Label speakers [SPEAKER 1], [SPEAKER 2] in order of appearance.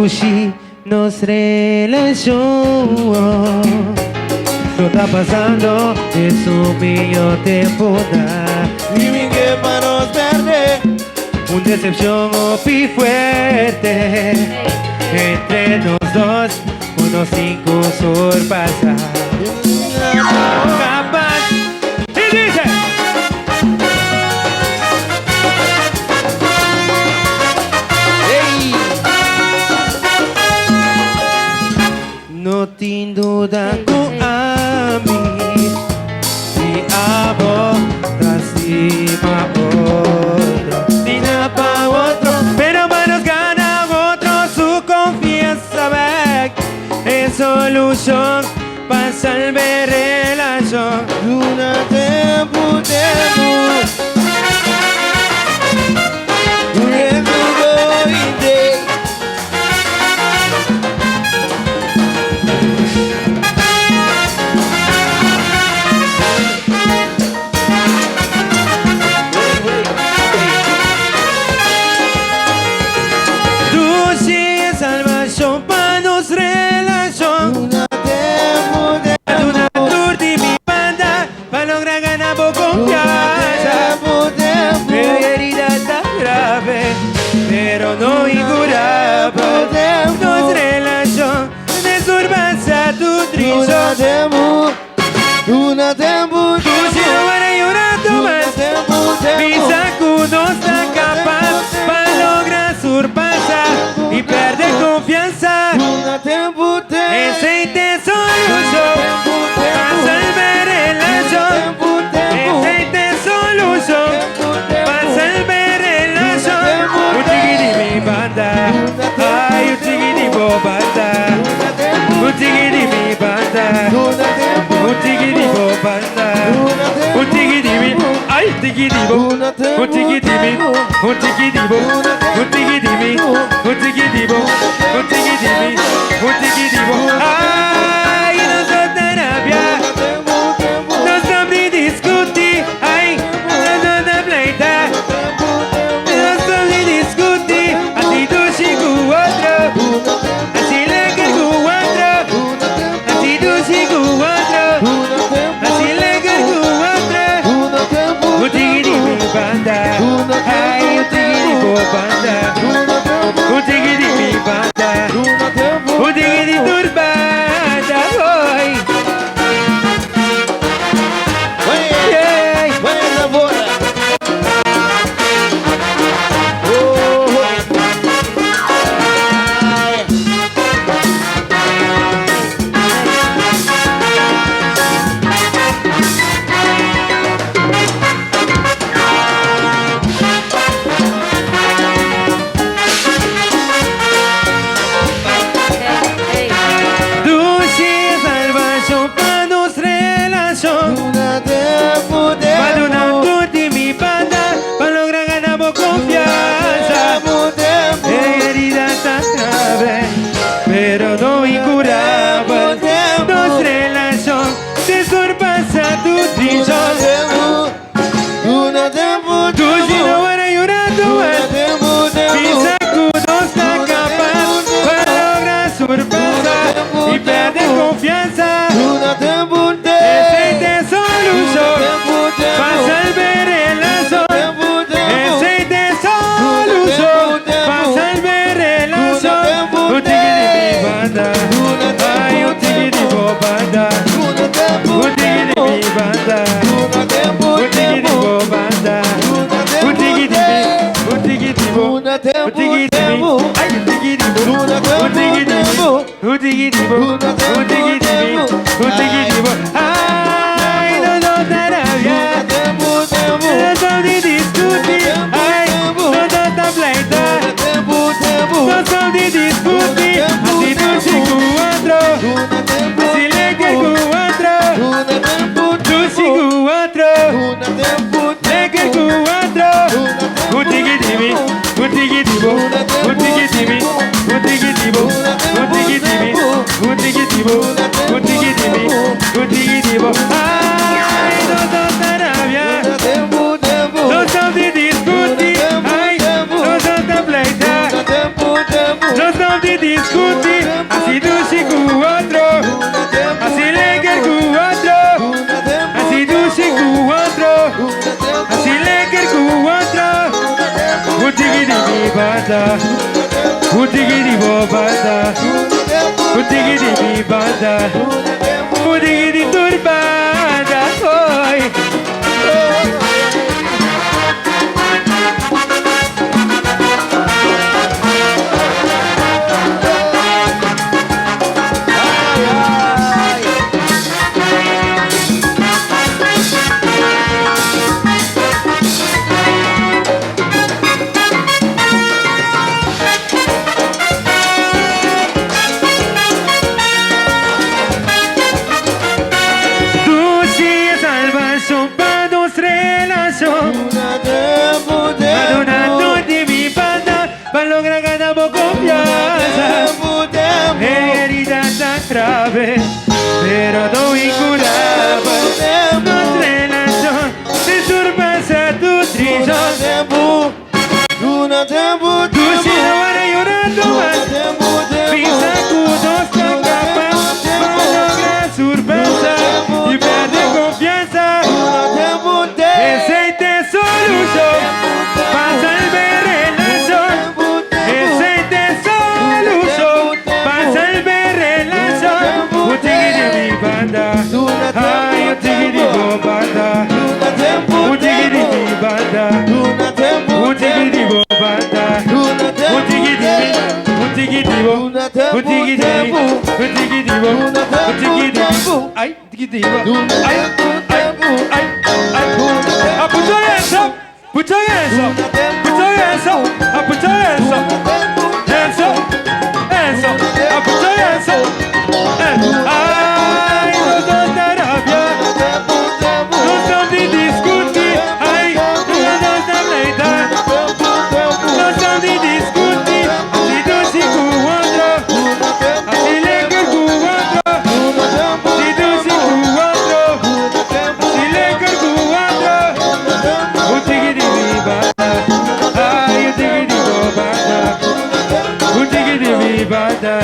[SPEAKER 1] Tushi nos relacionó. No está pasando, es un mío temporal.
[SPEAKER 2] Y vingué para nos perder.
[SPEAKER 1] Un decepción opi fuerte. Entre los dos, unos 5 sorpasar. Capaz. Y dice. No tengo duda con a mí. Si amo, lastima otro. Tina pa' otro. Pero manos gana otro su confianza back. Es solución para salvar relación.
[SPEAKER 2] Una tempo.
[SPEAKER 1] Pero no incurable. Nos relación desurbanza tu trison.
[SPEAKER 2] Una tempo.
[SPEAKER 1] Tu si no van a llorar más. Mi saco no está capaz para lograr surpasar y perder confianza.
[SPEAKER 2] Una tempo.
[SPEAKER 1] Aceite solución para salvar relación. Aceite solución para salvar relación. Un chiquiti mi banda, ay un chiquiti bo banda. Un chiquiti mi banda, un chiquiti bo banda. Un chiquiti mi, ay chiquiti bo. Un chiquiti mi, un chiquiti bo. Un chiquiti mi, un chiquiti bo. Un chiquiti mi, un chiquiti bo. Ay no soy terapia, no soy discutir, ay no soy pleita. Ay, un tigiri bo banda, un tigiri mi banda, un tigiri turbanda, hoy.
[SPEAKER 2] Buena bola.
[SPEAKER 1] Pero no incurable. Nos relación se sorpasa tu trison. Tu si no van a llorar más. Mi saco no está capaz para lograr sorpasar y perder confianza. Aceite solución para salvar relación. Aceite solución para salvar relación. Un tigiri mi banda, ay un tigiri bo banda. Un tigiri mi banda, un tigiri bo banda. Un tigiri mi, un tigiri bo, un tigiri mi, ay un tigiri bo, un tigiri mi, un tigiri bo, un tigiri mi, un tigiri bo. Ay no no terapia, no son de discutir, ay no tanta pleita, no son de discutir. Así no se cuatro, así le que cuatro, tú si cuatro, le que cuatro. Un tigiri mi, un tigiri bo, un tigiri mi, un tigiri bo, un tigiri mi, un tigiri bo, un tigiri mi, banda, utigidi bo banda, utigidi bi banda, utigidi turbanda, oi. Pero no incurable, nuestra relación se sobrepasa tu trillón. Tú si no van a llorar más, mis sacudos tan capaz para lograr sobrepasar y perder confianza. Ese solución para salvar relación. Ese solución para salvar relación. Utigidi mi banda, ay utigidi bo banda, utigidi mi banda, utigidi bo banda, utigidi bo, utigidi bo, ay utigidi bo, ay. Put your hands up, put your hands up, put your hands up, put your hands up, hands up, hands up, put your hands up, ay, no son de rabia, no son de discutir, ay, no son de pleitar, no son de discutir, si tú si cu otro, así le que cu otro, si tú si cu otro, así le que cu otro, utigidi mi banda, ay, utigidi bo banda, utigidi mi banda.